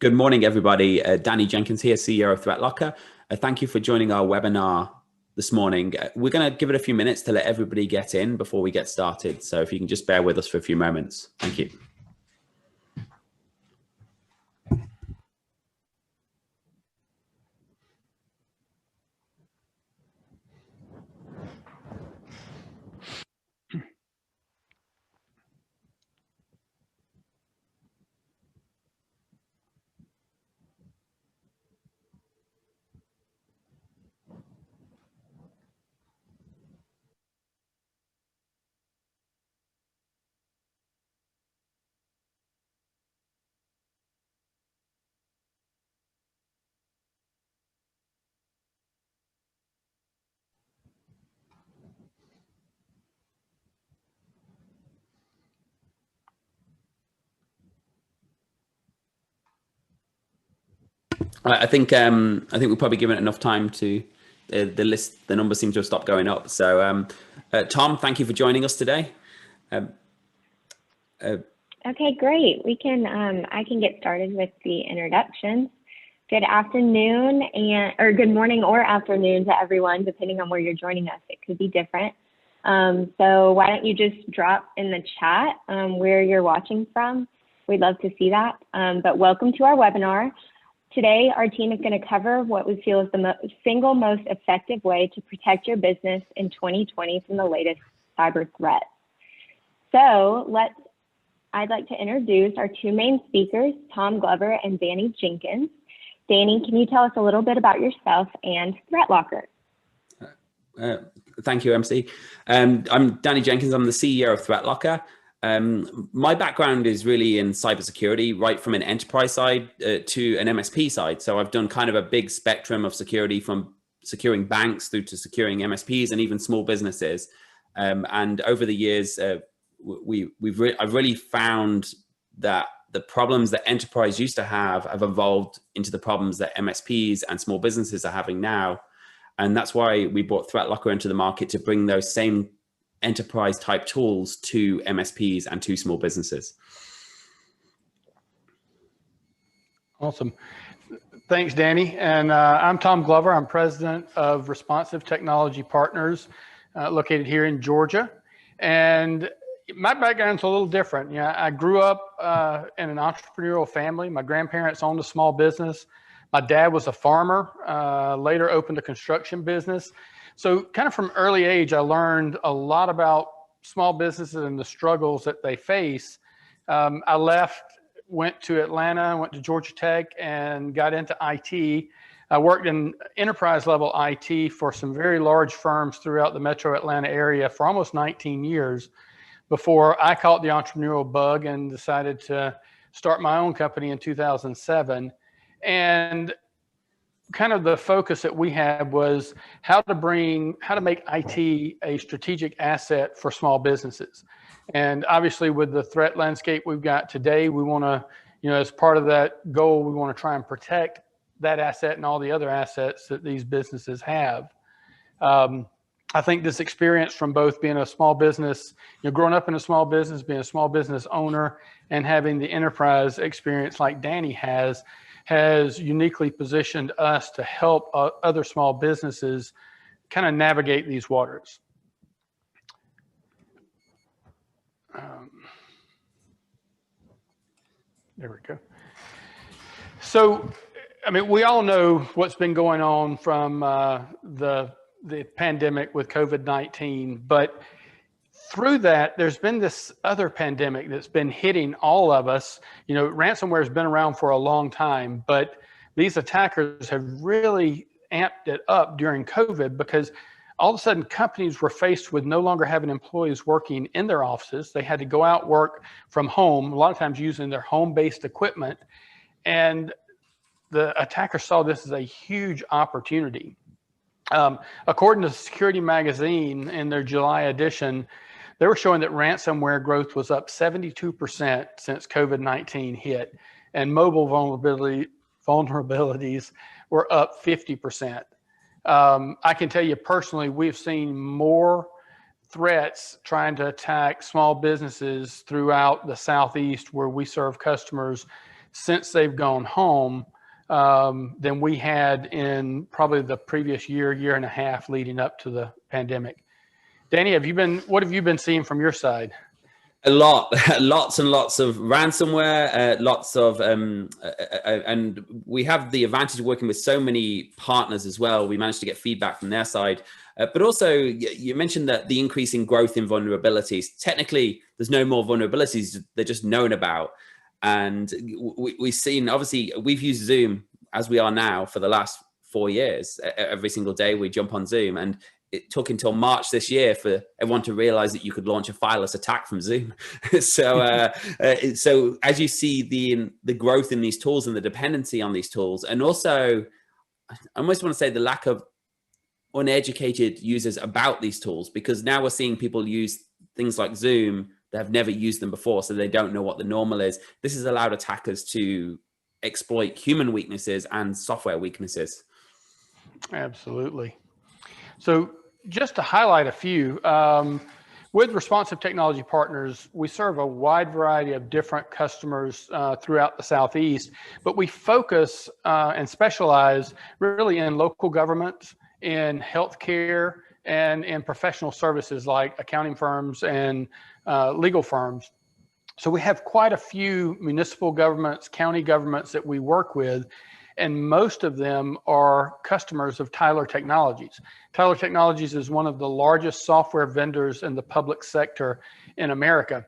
Good morning, everybody. Danny Jenkins here, CEO of ThreatLocker. Thank you for joining our webinar this morning. We're going to give it a few minutes to let everybody get in before we get started. So if you can just bear with us for a few moments. Thank you. I think we've probably given it enough time to the numbers seem to have stopped going up. So Tom, thank you for joining us today. Okay, great. We can I can get started with the introductions. Good afternoon or good morning or afternoon to everyone, depending on where you're joining us. It could be different. So why don't you just drop in the chat where you're watching from? We'd love to see that. But welcome to our webinar. Today, our team is going to cover what we feel is the single most effective way to protect your business in 2020 from the latest cyber threats. So I'd like to introduce our two main speakers, Tom Glover and Danny Jenkins. Danny, can you tell us a little bit about yourself and ThreatLocker? Thank you, MC. I'm Danny Jenkins. I'm the CEO of ThreatLocker. My background is really in cybersecurity, right from an enterprise side to an MSP side. So I've done kind of a big spectrum of security, from securing banks through to securing MSPs and even small businesses. And over the years, I've really found that the problems that enterprise used to have evolved into the problems that MSPs and small businesses are having now. And that's why we brought ThreatLocker into the market, to bring those same enterprise type tools to MSPs and to small businesses. Awesome. Thanks, Danny. And I'm Tom Glover. I'm president of Responsive Technology Partners, located here in Georgia. And my background's a little different. I grew up in an entrepreneurial family. My grandparents owned a small business. My dad was a farmer, later opened a construction business. So kind of from early age, I learned a lot about small businesses and the struggles that they face. I left, went to Atlanta, went to Georgia Tech, and got into IT. I worked in enterprise level IT for some very large firms throughout the metro Atlanta area for almost 19 years before I caught the entrepreneurial bug and decided to start my own company in 2007. And kind of the focus that we had was how to make IT a strategic asset for small businesses. And obviously with the threat landscape we've got today, we want to, as part of that goal, we want to try and protect that asset and all the other assets that these businesses have. I think this experience from both being a small business, growing up in a small business, being a small business owner, and having the enterprise experience like Danny has uniquely positioned us to help other small businesses kind of navigate these waters. There we go. So, we all know what's been going on from the pandemic with COVID-19, but through that, there's been this other pandemic that's been hitting all of us. Ransomware has been around for a long time, but these attackers have really amped it up during COVID, because all of a sudden companies were faced with no longer having employees working in their offices. They had to go out, work from home, a lot of times using their home-based equipment. And the attackers saw this as a huge opportunity. According to Security Magazine in their July edition, they were showing that ransomware growth was up 72% since COVID-19 hit, and mobile vulnerabilities were up 50%. I can tell you personally, we've seen more threats trying to attack small businesses throughout the Southeast where we serve customers since they've gone home than we had in probably the previous year and a half leading up to the pandemic. Danny, what have you been seeing from your side? A lot, lots and lots of ransomware, lots of, and we have the advantage of working with so many partners as well. We managed to get feedback from their side. But also, you mentioned that the increasing growth in vulnerabilities. Technically, there's no more vulnerabilities. They're just known about. And we've seen, obviously, we've used Zoom as we are now for the last 4 years. Every single day we jump on Zoom. And it took until March this year for everyone to realize that you could launch a fileless attack from Zoom. So as you see the growth in these tools and the dependency on these tools, and also I almost want to say the lack of uneducated users about these tools, because now we're seeing people use things like Zoom that have never used them before, so they don't know what the normal is. This has allowed attackers to exploit human weaknesses and software weaknesses. Absolutely. So just to highlight a few, with Responsive Technology Partners, we serve a wide variety of different customers throughout the Southeast, but we focus and specialize really in local government, in healthcare, and in professional services like accounting firms and legal firms. So we have quite a few municipal governments, county governments that we work with, and most of them are customers of Tyler Technologies. Tyler Technologies is one of the largest software vendors in the public sector in America.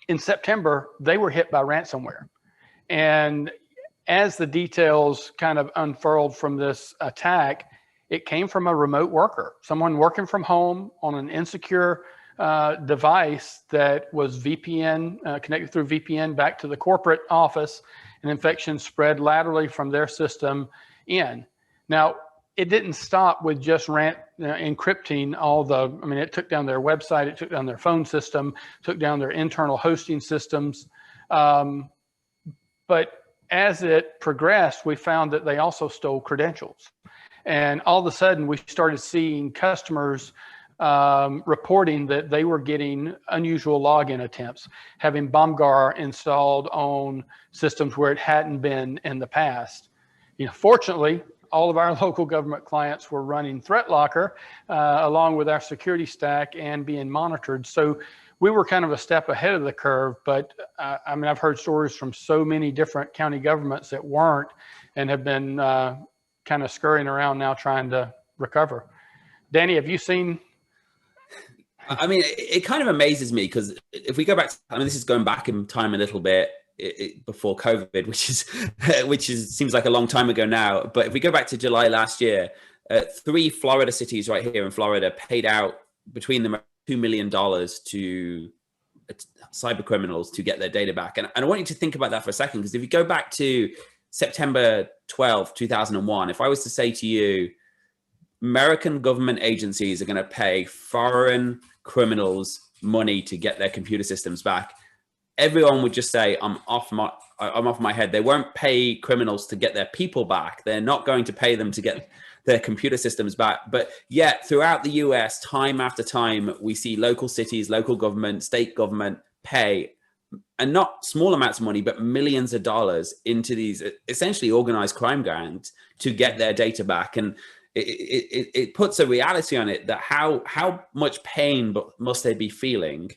In September, they were hit by ransomware. And as the details kind of unfurled from this attack, it came from a remote worker, someone working from home on an insecure device that was VPN, connected through VPN back to the corporate office. An infection spread laterally from their system in. Now, it didn't stop with just encrypting it took down their website, it took down their phone system, took down their internal hosting systems. But as it progressed, we found that they also stole credentials. And all of a sudden, we started seeing customers reporting that they were getting unusual login attempts, having BombGuard installed on systems where it hadn't been in the past. Fortunately, all of our local government clients were running ThreatLocker along with our security stack and being monitored. So we were kind of a step ahead of the curve, but I've heard stories from so many different county governments that weren't and have been kind of scurrying around now trying to recover. Danny, have you seen? It kind of amazes me, because if we go back, this is going back in time a little bit before COVID, which seems like a long time ago now. But if we go back to July last year, 3 Florida cities right here in Florida paid out between them $2 million to cyber criminals to get their data back. And I want you to think about that for a second, because if you go back to September 12, 2001, if I was to say to you, American government agencies are going to pay foreign criminals money to get their computer systems back, everyone would just say, I'm off my head. They won't pay criminals to get their people back. They're not going to pay them to get their computer systems back. But yet throughout the US, time after time, we see local cities, local government, state government pay, and not small amounts of money, but millions of dollars into these essentially organized crime gangs to get their data back. And it puts a reality on it that how much pain must they be feeling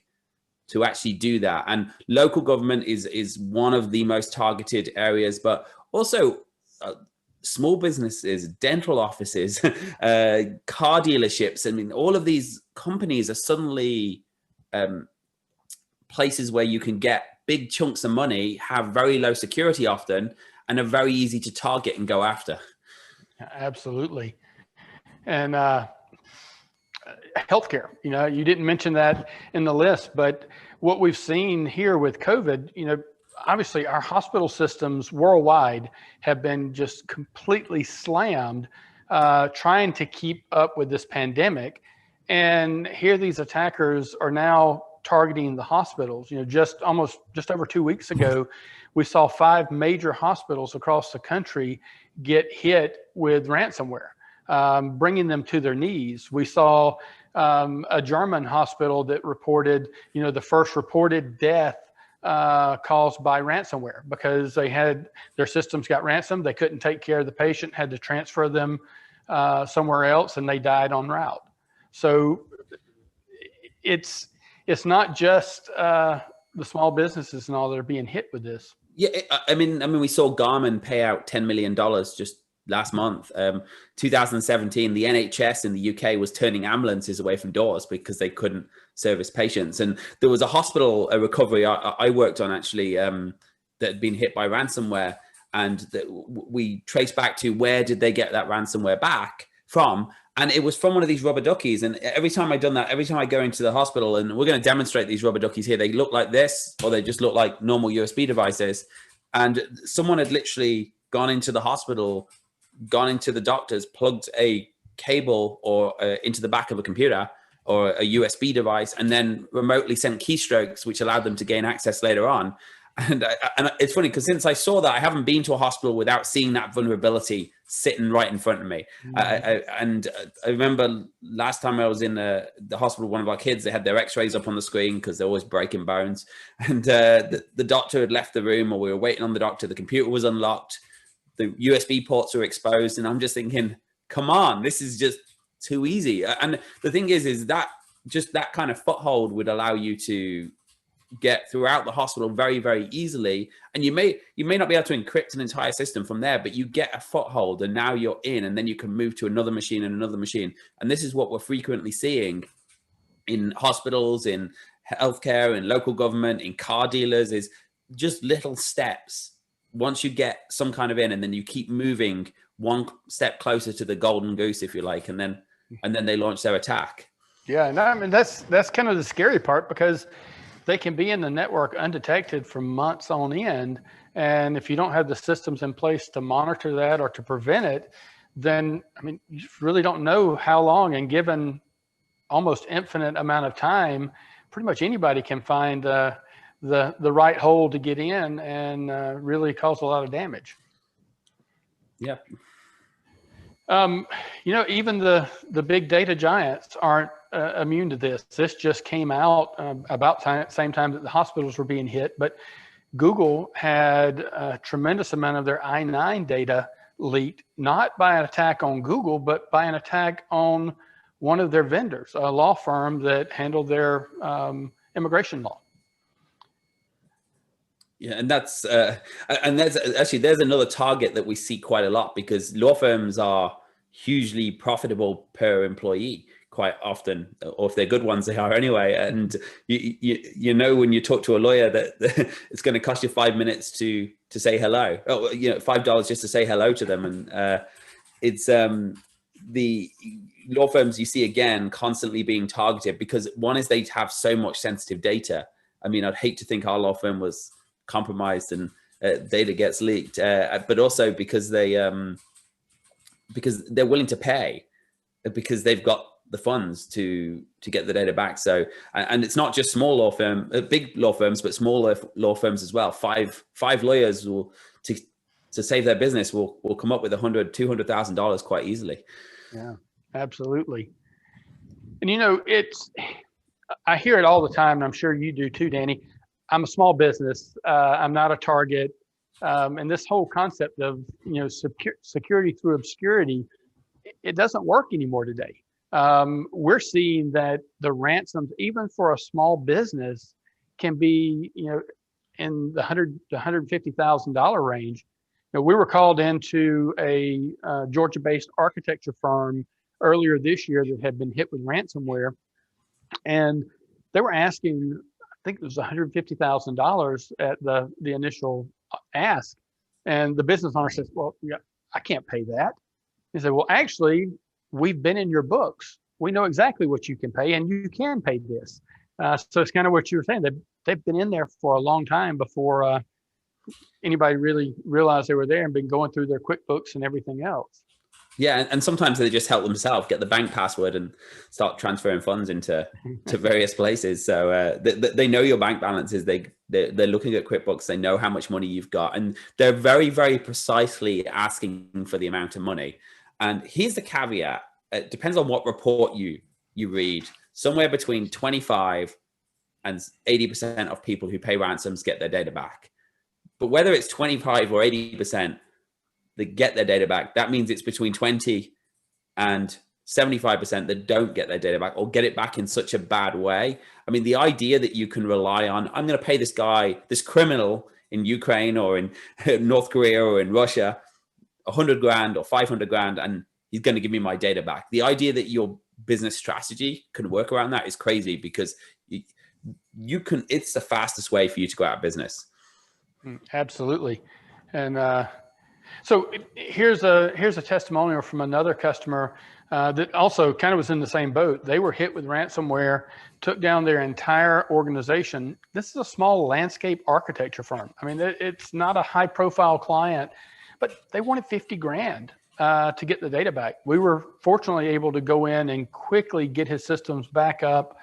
to actually do that. And local government is one of the most targeted areas, but also small businesses, dental offices, car dealerships. All of these companies are suddenly places where you can get big chunks of money, have very low security often, and are very easy to target and go after. Absolutely. And healthcare, you didn't mention that in the list, but what we've seen here with COVID, obviously our hospital systems worldwide have been just completely slammed trying to keep up with this pandemic. And here these attackers are now targeting the hospitals. Just over 2 weeks ago, we saw 5 major hospitals across the country get hit with ransomware, bringing them to their knees. We saw a German hospital that reported, the first reported death caused by ransomware because they had their systems got ransomed. They couldn't take care of the patient, had to transfer them somewhere else, and they died en route. So it's not just the small businesses and all that are being hit with this. Yeah, I mean, we saw Garmin pay out $10 million just last month. 2017, the NHS in the UK was turning ambulances away from doors because they couldn't service patients. And there was a hospital recovery I worked on actually that had been hit by ransomware. And we traced back to where did they get that ransomware back from? And it was from one of these rubber duckies. And every time I've done that, every time I go into the hospital, and we're going to demonstrate these rubber duckies here, they look like this, or they just look like normal USB devices. And someone had literally gone into the hospital, gone into the doctors, plugged a cable or into the back of a computer or a USB device, and then remotely sent keystrokes, which allowed them to gain access later on. And it's funny because since I saw that, I haven't been to a hospital without seeing that vulnerability sitting right in front of me. And I remember last time I was in the hospital, one of our kids, they had their x-rays up on the screen because they're always breaking bones. And the doctor had left the room, or we were waiting on the doctor. The computer was unlocked. The USB ports were exposed. And I'm just thinking, come on, this is just too easy. And the thing is that just that kind of foothold would allow you to get throughout the hospital very, very easily. And you may not be able to encrypt an entire system from there, but you get a foothold and now you're in, and then you can move to another machine and another machine. And this is what we're frequently seeing in hospitals, in healthcare, in local government, in car dealers, is just little steps. Once you get some kind of in, and then you keep moving one step closer to the golden goose, if you like, and then they launch their attack. Yeah, and I mean that's kind of the scary part, because they can be in the network undetected for months on end. And if you don't have the systems in place to monitor that or to prevent it, then, I mean, you really don't know how long. And given almost infinite amount of time, pretty much anybody can find the right hole to get in and really cause a lot of damage. Yeah. You know, even the big data giants aren't immune to this. This just came out about same time that the hospitals were being hit. But Google had a tremendous amount of their I-9 data leaked, not by an attack on Google, but by an attack on one of their vendors, a law firm that handled their immigration law. Yeah, and that's there's another target that we see quite a lot, because law firms are hugely profitable per employee quite often, or if they're good ones, they are anyway. And you know when you talk to a lawyer that it's going to cost you 5 minutes to say hello, oh, you know, $5 just to say hello to them. And it's the law firms you see again constantly being targeted, because one is they have so much sensitive data. I mean, I'd hate to think our law firm was compromised and data gets leaked, but also because they're willing to pay, because they've got the funds to get the data back. So, and it's not just small law firm, big law firms, but smaller law firms as well. Five lawyers will to save their business will come up with $100,000, $200,000 quite easily. Yeah, absolutely. And you know, I hear it all the time, and I'm sure you do too, Danny. I'm a small business. I'm not a target. And this whole concept of, you know, security through obscurity, it doesn't work anymore today. We're seeing that the ransoms, even for a small business, can be, you know, in the $100,000 to $150,000 range. You know, we were called into a Georgia-based architecture firm earlier this year that had been hit with ransomware, and they were asking, I think it was $150,000 at the initial ask. And the business owner says, well, yeah, I can't pay that. He said, well, actually, we've been in your books. We know exactly what you can pay, and you can pay this. So it's kind of what you were saying. They've been in there for a long time before anybody really realized they were there, and been going through their QuickBooks and everything else. Yeah, and sometimes they just help themselves get the bank password and start transferring funds into various places. So they know your bank balances. They're looking at QuickBooks. They know how much money you've got, and they're very, very precisely asking for the amount of money. And here's the caveat: it depends on what report you read. Somewhere between 25 and 80% of people who pay ransoms get their data back. But whether it's 25 or 80% that get their data back, that means it's between 20 and 75% that don't get their data back, or get it back in such a bad way. I mean, the idea that you can rely on, I'm going to pay this guy, this criminal in Ukraine or in North Korea or in Russia, 100 grand or 500 grand, and he's going to give me my data back. The idea that your business strategy can work around that is crazy, because you can, it's the fastest way for you to go out of business. Absolutely. And so here's a testimonial from another customer that also kind of was in the same boat. They were hit with ransomware, took down their entire organization. This is a small landscape architecture firm. I mean, it's not a high profile client, but they wanted 50 grand to get the data back. We were fortunately able to go in and quickly get his systems back up,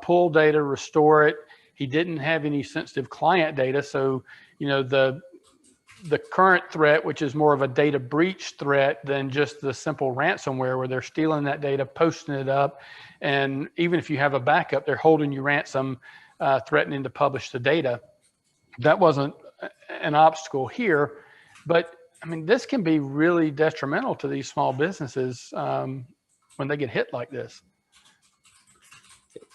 pull data, restore it. He didn't have any sensitive client data. So, you know, the current threat, which is more of a data breach threat than just the simple ransomware where they're stealing that data, posting it up. And even if you have a backup, they're holding you ransom, threatening to publish the data. That wasn't an obstacle here, but I mean, this can be really detrimental to these small businesses when they get hit like this.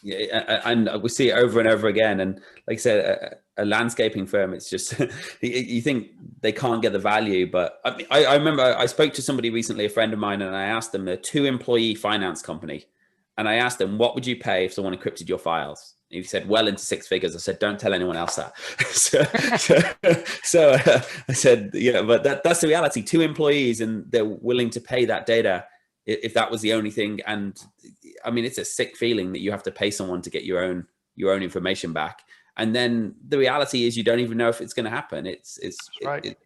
Yeah, and we see it over and over again. And like I said, a landscaping firm, it's just, you think they can't get the value. But I remember I spoke to somebody recently, a friend of mine, and I asked them, they're a 2-employee finance company. And I asked them, what would you pay if someone encrypted your files? And he said, well into 6 figures. I said, don't tell anyone else that. so I said, yeah, but that's the reality. 2 employees, and they're willing to pay that data if that was the only thing. And I mean, it's a sick feeling that you have to pay someone to get your own information back. And then the reality is you don't even know if it's going to happen. It's right.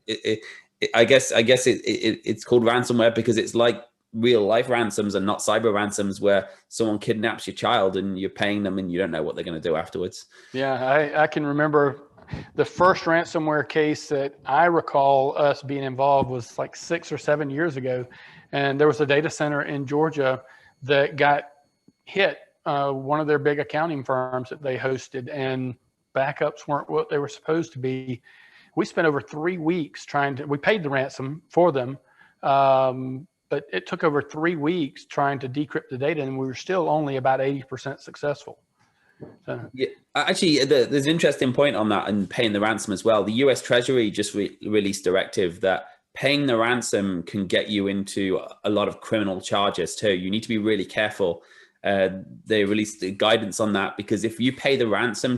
I guess it's called ransomware because it's like real life ransoms and not cyber ransoms where someone kidnaps your child and you're paying them and you don't know what they're going to do afterwards. Yeah, I can remember the first ransomware case that I recall us being involved was like 6 or 7 years ago. And there was a data center in Georgia that got hit, one of their big accounting firms that they hosted, and backups weren't what they were supposed to be. We spent over 3 weeks we paid the ransom for them, but it took over 3 weeks trying to decrypt the data, and we were still only about 80% successful. So. Yeah, actually, there's an interesting point on that and paying the ransom as well. The US Treasury just released a directive that paying the ransom can get you into a lot of criminal charges too. You need to be really careful. They released the guidance on that, because if you pay the ransom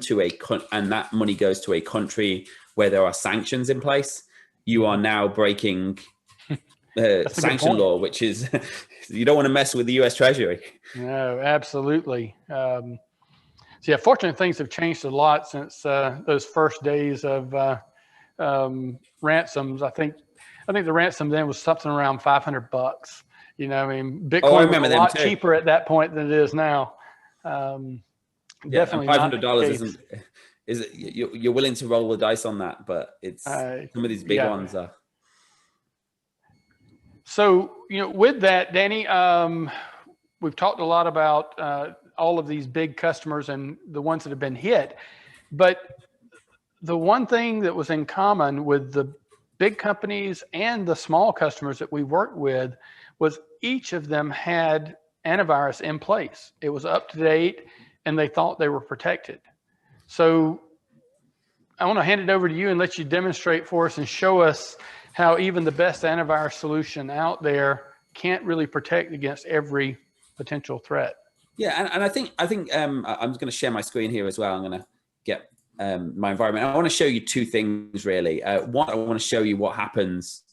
and that money goes to a country where there are sanctions in place, you are now breaking sanction law, which is, you don't want to mess with the US Treasury. No, absolutely. So yeah, fortunately things have changed a lot since those first days of ransoms. I think the ransom then was something around $500. You know, I mean, Bitcoin was a lot cheaper at that point than it is now. Definitely $500 you're willing to roll the dice on that, but it's some of these big ones are. So, you know, with that, Danny, we've talked a lot about all of these big customers and the ones that have been hit, but the one thing that was in common with the big companies and the small customers that we worked with was each of them had antivirus in place. It was up to date and they thought they were protected. So I want to hand it over to you and let you demonstrate for us and show us how even the best antivirus solution out there can't really protect against every potential threat. Yeah, and I think I'm going to share my screen here as well. I'm going to get my environment. I want to show you 2 things really. One, I want to show you what happens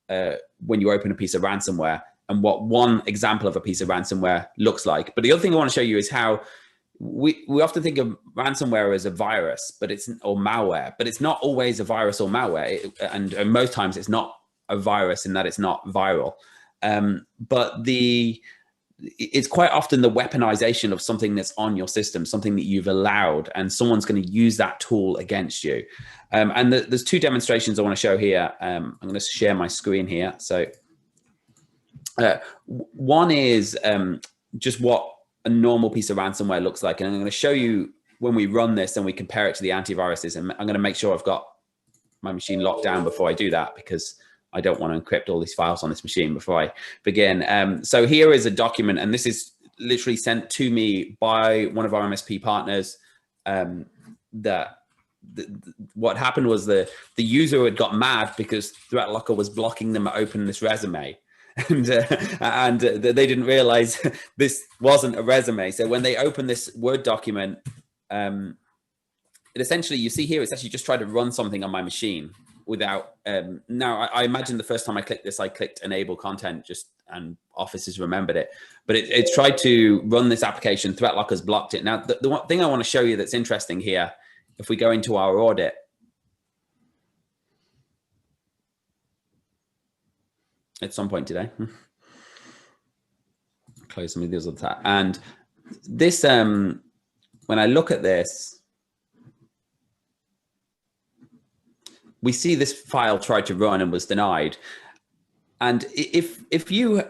when you open a piece of ransomware and what one example of a piece of ransomware looks like. But the other thing I want to show you is how we often think of ransomware as a virus, or malware, but it's not always a virus or malware. And most times it's not a virus in that it's not viral. But it's quite often the weaponization of something that's on your system, something that you've allowed, and someone's going to use that tool against you. And there's 2 demonstrations I want to show here. I'm going to share my screen here. So one is just what a normal piece of ransomware looks like. And I'm going to show you when we run this and we compare it to the antiviruses, and I'm going to make sure I've got my machine locked down before I do that, because I don't want to encrypt all these files on this machine before I begin. So here is a document, and this is literally sent to me by one of our MSP partners. What happened was the user had got mad because ThreatLocker was blocking them open this resume. And they didn't realize this wasn't a resume. So when they open this Word document, it essentially, you see here, it's actually just tried to run something on my machine without, now I imagine the first time I clicked this, I clicked enable content and Office has remembered it, but it's tried to run this application. ThreatLocker's blocked it. Now, the one thing I want to show you that's interesting here, if we go into our audit, at some point today, close some of these other tabs. And this, when I look at this, we see this file tried to run and was denied. And if you,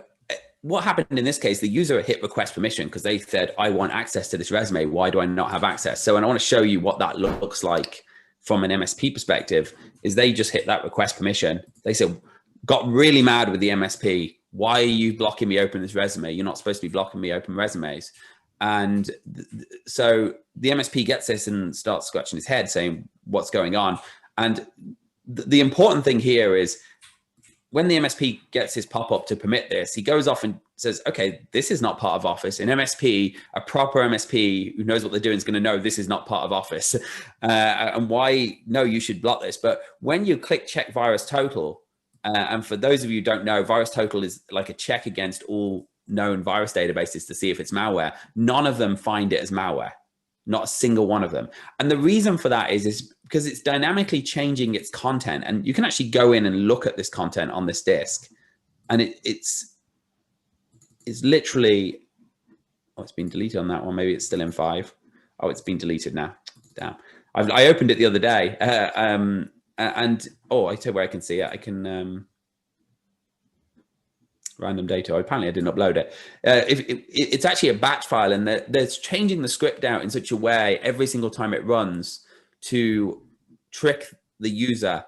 what happened in this case, the user hit request permission because they said, I want access to this resume. Why do I not have access? So, and I want to show you what that looks like from an MSP perspective, is they just hit that request permission. They said, got really mad with the MSP. Why are you blocking me open this resume? You're not supposed to be blocking me open resumes. And so the MSP gets this and starts scratching his head saying, what's going on? And the important thing here is when the MSP gets his pop-up to permit this, he goes off and says, okay, this is not part of Office. An MSP, a proper MSP who knows what they're doing, is going to know this is not part of Office. And why, no, you should block this. But when you click check virus total, and for those of you who don't know, virus total is like a check against all known virus databases to see if it's malware. None of them find it as malware, not a single one of them. And the reason for that is because it's dynamically changing its content. And you can actually go in and look at this content on this disk. And it's literally, oh, it's been deleted on that one. Maybe it's still in 5. Oh, it's been deleted now. Damn. I opened it the other day. And oh, I tell you where I can see it. I can random data. Apparently, I didn't upload it. It's actually a batch file, and they're changing the script out in such a way every single time it runs to trick the user,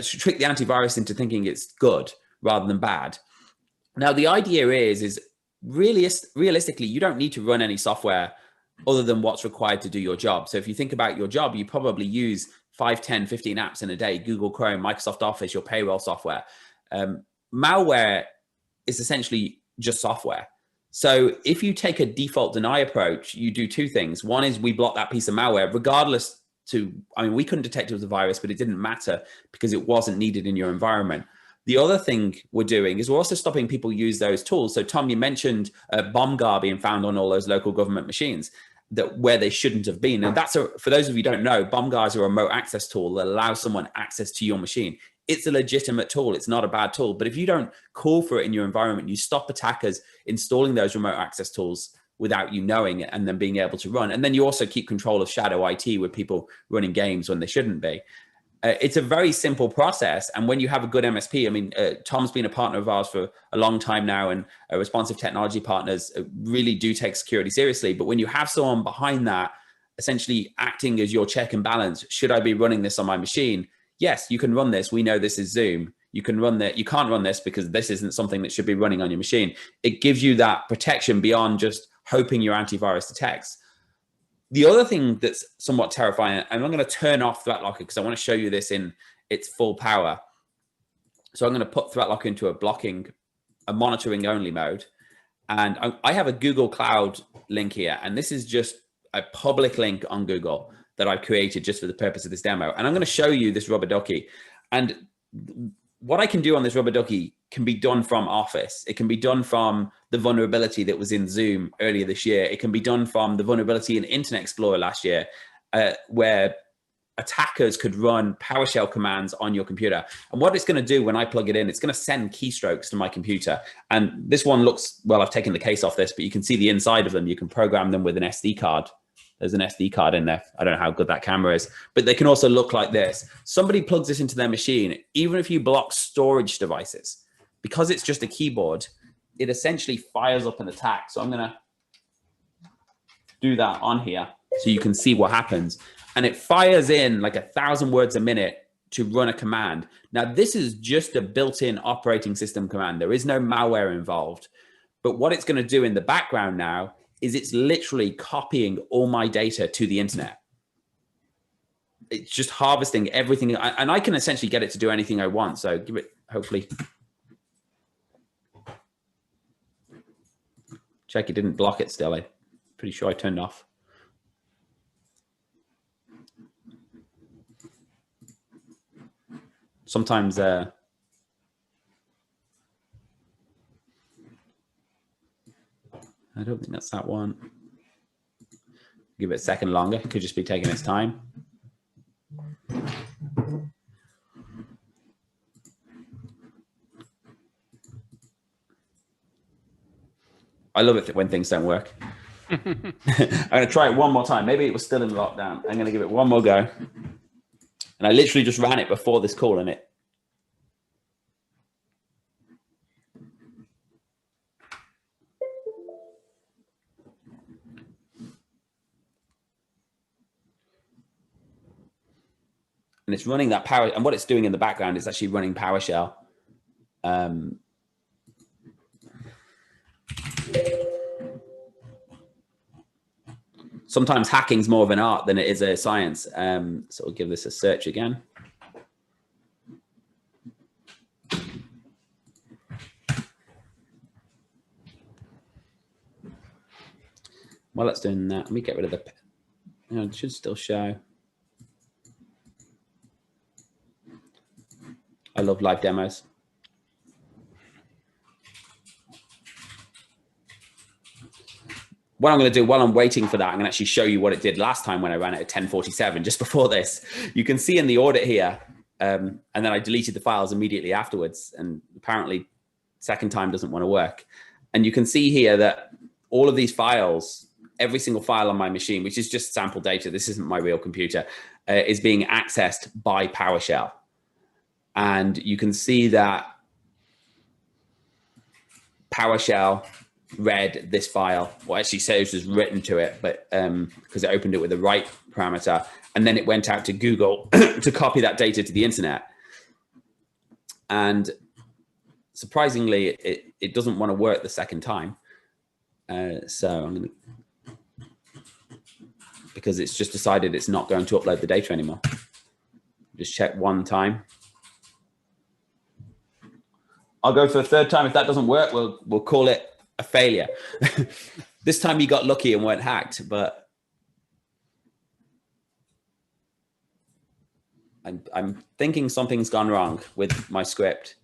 trick the antivirus into thinking it's good rather than bad. Now, the idea is realistically, you don't need to run any software other than what's required to do your job. So if you think about your job, you probably use 5, 10, 15 apps in a day, Google Chrome, Microsoft Office, your payroll software. Malware is essentially just software. So if you take a default deny approach, you do 2 things. One is we block that piece of malware, regardless I mean, we couldn't detect it was a virus, but it didn't matter because it wasn't needed in your environment. The other thing we're doing is we're also stopping people use those tools. So Tom, you mentioned BombGuard being found on all those local government machines where they shouldn't have been. And that's for those of you who don't know, BombGuard is a remote access tool that allows someone access to your machine. It's a legitimate tool. It's not a bad tool. But if you don't call for it in your environment, you stop attackers installing those remote access tools without you knowing it and then being able to run. And then you also keep control of shadow IT with people running games when they shouldn't be. It's a very simple process. And when you have a good MSP, I mean, Tom's been a partner of ours for a long time now, and responsive technology partners really do take security seriously. But when you have someone behind that, essentially acting as your check and balance, should I be running this on my machine? Yes, you can run this. We know this is Zoom. You can run that. You can't run this because this isn't something that should be running on your machine. It gives you that protection beyond just hoping your antivirus detects. The other thing that's somewhat terrifying, and I'm going to turn off ThreatLocker because I want to show you this in its full power. So I'm going to put ThreatLocker into a monitoring only mode. And I have a Google Cloud link here. And this is just a public link on Google that I've created just for the purpose of this demo. And I'm going to show you this rubber ducky. And what I can do on this rubber ducky can be done from Office. It can be done from the vulnerability that was in Zoom earlier this year. It can be done from the vulnerability in Internet Explorer last year, where attackers could run PowerShell commands on your computer. And what it's going to do when I plug it in, it's going to send keystrokes to my computer. And this one looks, well, I've taken the case off this, but you can see the inside of them. You can program them with an SD card. There's an SD card in there. I don't know how good that camera is, but they can also look like this. Somebody plugs this into their machine. Even if you block storage devices, because it's just a keyboard, it essentially fires up an attack. So I'm going to do that on here. so you can see what happens. And it fires in like 1,000 words a minute to run a command. Now, this is just a built-in operating system command. There is no malware involved. But what it's going to do in the background now is it's literally copying all my data to the internet. It's just harvesting everything. And I can essentially get it to do anything I want. So give it, hopefully. Check it didn't block it still. I'm pretty sure I turned off. Sometimes I don't think that's that one. Give it a second longer. It could just be taking its time. I love it when things don't work. I'm going to try it one more time. Maybe it was still in lockdown. I'm going to give it one more go. And I literally just ran it before this call and it. And it's running that power. And what it's doing in the background is actually running PowerShell. Sometimes hacking's more of an art than it is a science. So we'll give this a search again. While it's doing that, let me get rid of the, it should still show. I love live demos. What I'm going to do while I'm waiting for that, I'm going to actually show you what it did last time when I ran it at 10:47, just before this. You can see in the audit here, and then I deleted the files immediately afterwards, and apparently second time doesn't want to work. And you can see here that all of these files, every single file on my machine, which is just sample data, this isn't my real computer, is being accessed by PowerShell. And you can see that PowerShell read this file. Well, actually says it was written to it, but because it opened it with the right parameter, and then it went out to Google to copy that data to the internet. And surprisingly, it doesn't want to work the second time. So I'm going to, because it's just decided it's not going to upload the data anymore. Just check one time. I'll go for a third time. If that doesn't work, we'll call it a failure. This time you got lucky and weren't hacked, but I'm thinking something's gone wrong with my script.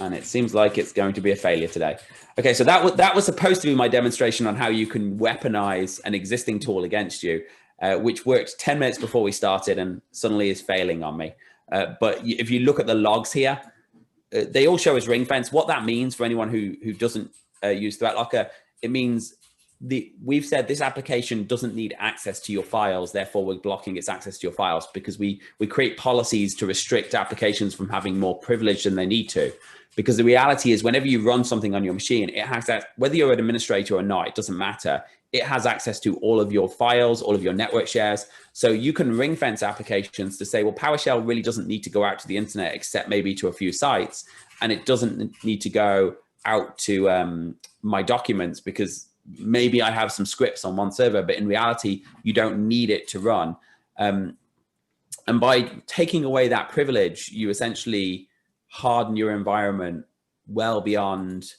And it seems like it's going to be a failure today. Okay, so that was supposed to be my demonstration on how you can weaponize an existing tool against you. Which worked 10 minutes before we started and suddenly is failing on me. But if you look at the logs here, they all show as ring fence. What that means for anyone who doesn't use ThreatLocker, it means we've said this application doesn't need access to your files, therefore we're blocking its access to your files, because we create policies to restrict applications from having more privilege than they need to. Because the reality is whenever you run something on your machine, it has that, whether you're an administrator or not, it doesn't matter. It has access to all of your files, all of your network shares. So you can ring fence applications to say, well, PowerShell really doesn't need to go out to the internet except maybe to a few sites. And it doesn't need to go out to my documents because maybe I have some scripts on one server, but in reality, you don't need it to run. And by taking away that privilege, you essentially harden your environment well beyond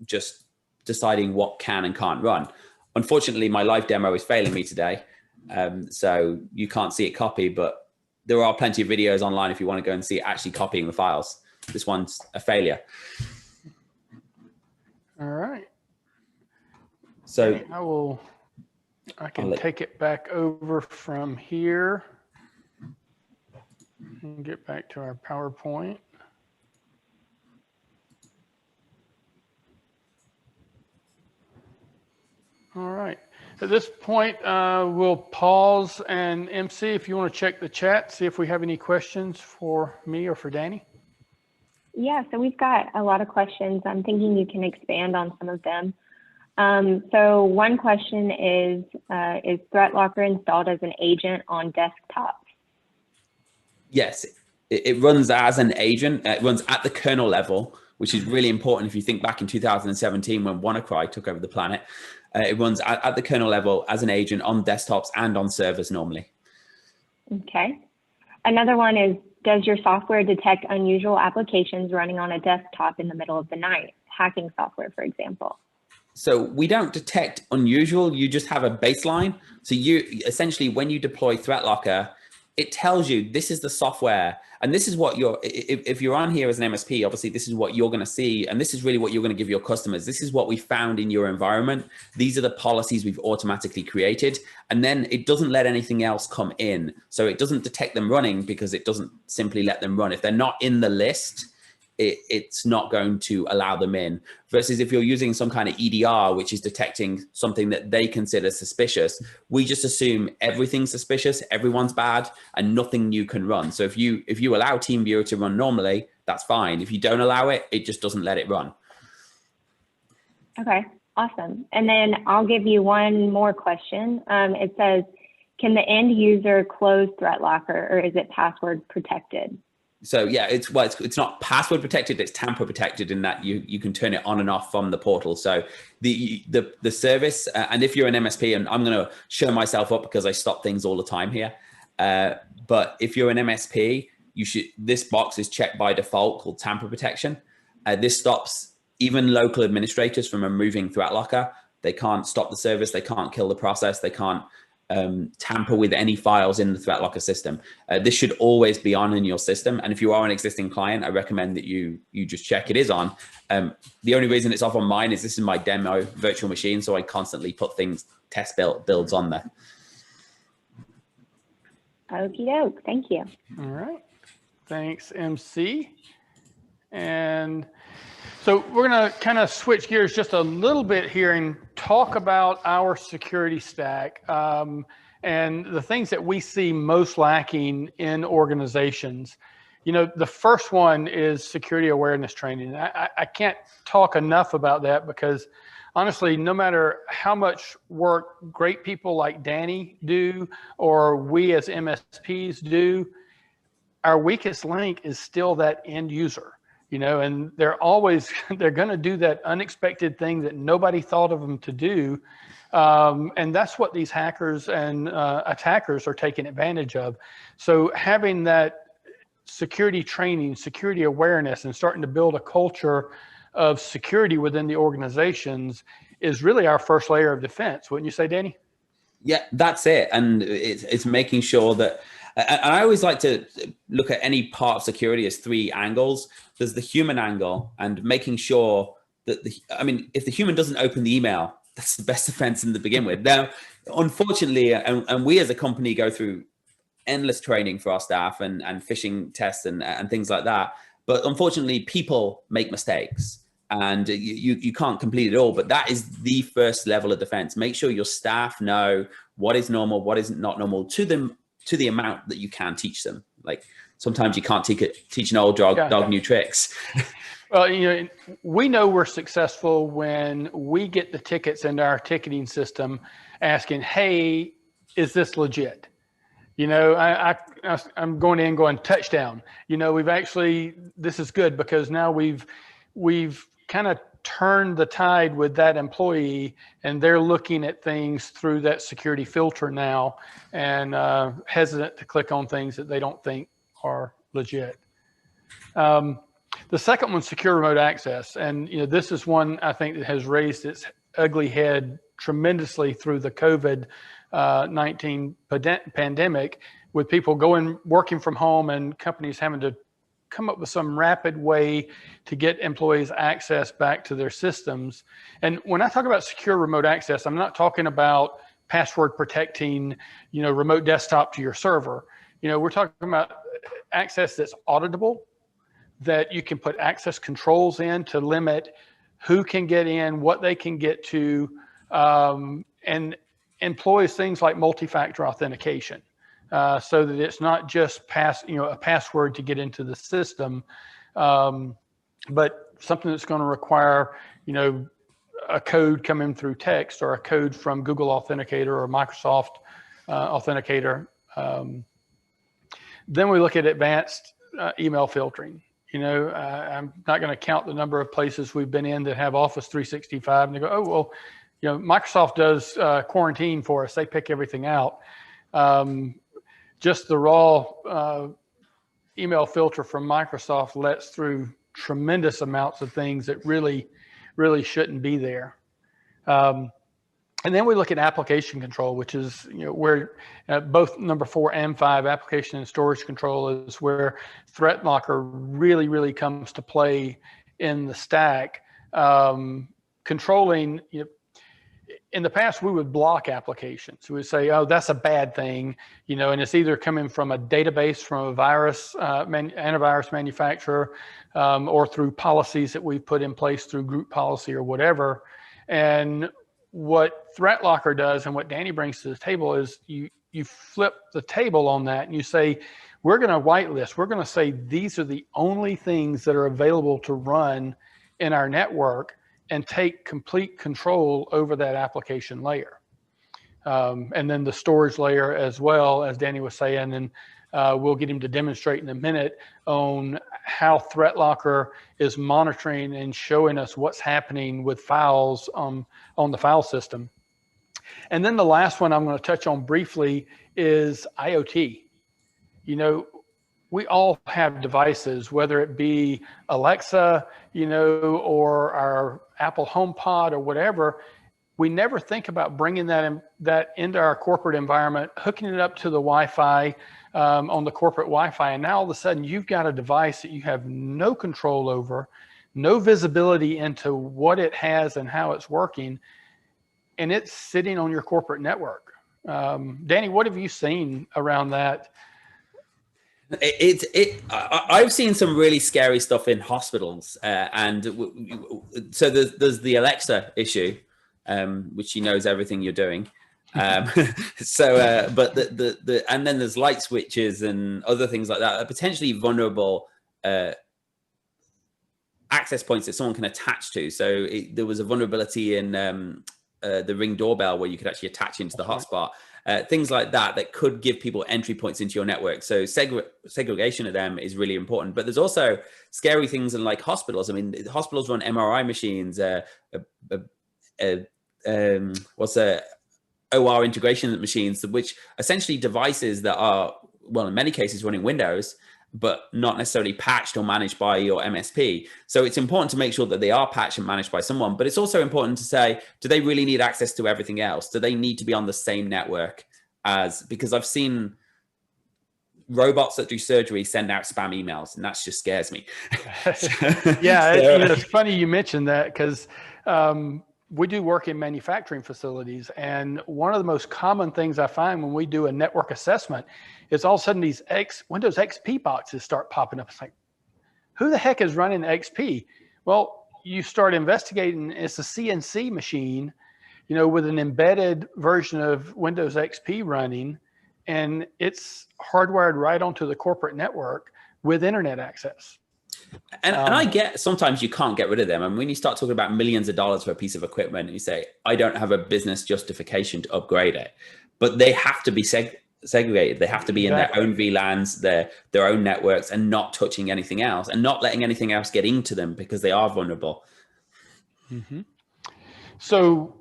just deciding what can and can't run. Unfortunately, my live demo is failing me today. So you can't see it copy, but there are plenty of videos online if you want to go and see it actually copying the files. This one's a failure. All right. So I can take it back over from here and get back to our PowerPoint. All right. At this point, we'll pause, and MC, if you want to check the chat, see if we have any questions for me or for Danny. Yeah, so we've got a lot of questions. I'm thinking you can expand on some of them. So one question is ThreatLocker installed as an agent on desktops? Yes, it runs as an agent. It runs at the kernel level, which is really important if you think back in 2017 when WannaCry took over the planet. It runs at the kernel level as an agent on desktops and on servers normally. Okay. Another one is, does your software detect unusual applications running on a desktop in the middle of the night? Hacking software, for example. So we don't detect unusual, you just have a baseline. So you essentially, when you deploy ThreatLocker, it tells you this is the software, and this is what if you're on here as an MSP, obviously this is what you're going to see, and this is really what you're going to give your customers. This is what we found in your environment. These are the policies we've automatically created, and then it doesn't let anything else come in. So it doesn't detect them running because it doesn't simply let them run. If they're not in the list, it's not going to allow them in. Versus if you're using some kind of EDR, which is detecting something that they consider suspicious, we just assume everything's suspicious, everyone's bad, and nothing new can run. So if you allow TeamViewer to run normally, that's fine. If you don't allow it, it just doesn't let it run. Okay, awesome. And then I'll give you one more question. It says, can the end user close ThreatLocker, or is it password protected? So yeah, it's not password protected, it's tamper protected in that you can turn it on and off from the portal. So the service, and if you're an MSP, and I'm going to show myself up because I stop things all the time here. But if you're an MSP, this box is checked by default called tamper protection. This stops even local administrators from removing ThreatLocker. They can't stop the service, they can't kill the process, they can't tamper with any files in the ThreatLocker system. This should always be on in your system. And if you are an existing client, I recommend that you just check it is on. The only reason it's off on mine is this is my demo virtual machine. So I constantly put test builds on there. Okie doke, thank you. All right, thanks, MC. And so we're going to kind of switch gears just a little bit here and talk about our security stack and the things that we see most lacking in organizations. You know, the first one is security awareness training. I can't talk enough about that because honestly, no matter how much work great people like Danny do or we as MSPs do, our weakest link is still that end user. You know, and they're going to do that unexpected thing that nobody thought of them to do. And that's what these hackers and attackers are taking advantage of. So having that security training, security awareness, and starting to build a culture of security within the organizations is really our first layer of defense. Wouldn't you say, Danny? Yeah, that's it. And it's making sure that, and I always like to look at any part of security as three angles. There's the human angle and making sure that if the human doesn't open the email, that's the best defense in the begin with. Now, unfortunately, and we as a company go through endless training for our staff and phishing tests and things like that. But unfortunately, people make mistakes and you can't complete it all. But that is the first level of defense. Make sure your staff know what is normal, what is not normal to them, to the amount that you can teach them. Like sometimes you can't teach an old dog new tricks. Well, you know, we know we're successful when we get the tickets into our ticketing system asking, hey, is this legit? You know, I'm going in going touchdown. You know, this is good because now we've kind of turned the tide with that employee and they're looking at things through that security filter now and hesitant to click on things that they don't think are legit. The second one, secure remote access. And, you know, this is one I think that has raised its ugly head tremendously through the COVID-19 pandemic with people working from home and companies having to come up with some rapid way to get employees access back to their systems. And when I talk about secure remote access, I'm not talking about password protecting, you know, remote desktop to your server. You know, we're talking about access that's auditable, that you can put access controls in to limit who can get in, what they can get to, and employs things like multi-factor authentication. So that it's not just a password to get into the system. but something that's going to require, a code coming through text or a code from Google Authenticator or Microsoft Authenticator. Then we look at advanced email filtering. I'm not going to count the number of places we've been in that have Office 365 and they go, oh, well, Microsoft does quarantine for us. They pick everything out. Just the raw email filter from Microsoft lets through tremendous amounts of things that really shouldn't be there. And then we look at application control, which is where both number 4 and 5, application and storage control, is where ThreatLocker really comes to play in the stack. Controlling, in the past we would block applications. We would say, oh, that's a bad thing, and it's either coming from a database from a antivirus manufacturer, or through policies that we've put in place through group policy or whatever. And what ThreatLocker does and what Danny brings to the table is you flip the table on that and you say, we're going to whitelist. We're going to say these are the only things that are available to run in our network and take complete control over that application layer. And then the storage layer as well, as Danny was saying, and we'll get him to demonstrate in a minute on how ThreatLocker is monitoring and showing us what's happening with files on the file system. And then the last one I'm going to touch on briefly is IoT. We all have devices, whether it be Alexa, or our Apple HomePod or whatever. We never think about bringing that into our corporate environment, hooking it up to the Wi-Fi on the corporate Wi-Fi. And now all of a sudden you've got a device that you have no control over, no visibility into what it has and how it's working, and it's sitting on your corporate network. Danny, what have you seen around that? I've seen some really scary stuff in hospitals, and so there's the Alexa issue, which she knows everything you're doing. But and then there's light switches and other things like that are potentially vulnerable access points that someone can attach to. So there was a vulnerability in the Ring doorbell where you could actually attach into the hotspot. Things like that could give people entry points into your network. So segregation of them is really important. But there's also scary things in like hospitals. I mean, hospitals run MRI machines, OR integration machines, which essentially devices that are, well, in many cases running Windows, but not necessarily patched or managed by your MSP. So it's important to make sure that they are patched and managed by someone, but it's also important to say, do they really need access to everything else? Do they need to be on the same network because I've seen robots that do surgery send out spam emails, and that just scares me. Yeah, it's funny you mentioned that because we do work in manufacturing facilities, and one of the most common things I find when we do a network assessment is all of a sudden these Windows XP boxes start popping up. It's like, who the heck is running XP? Well, you start investigating, it's a CNC machine, with an embedded version of Windows XP running, and it's hardwired right onto the corporate network with internet access. And I get sometimes you can't get rid of them. And when you start talking about millions of dollars for a piece of equipment and you say, I don't have a business justification to upgrade it, but they have to be segregated. They have to be in their own VLANs, their own networks, and not touching anything else and not letting anything else get into them because they are vulnerable. Mm-hmm. So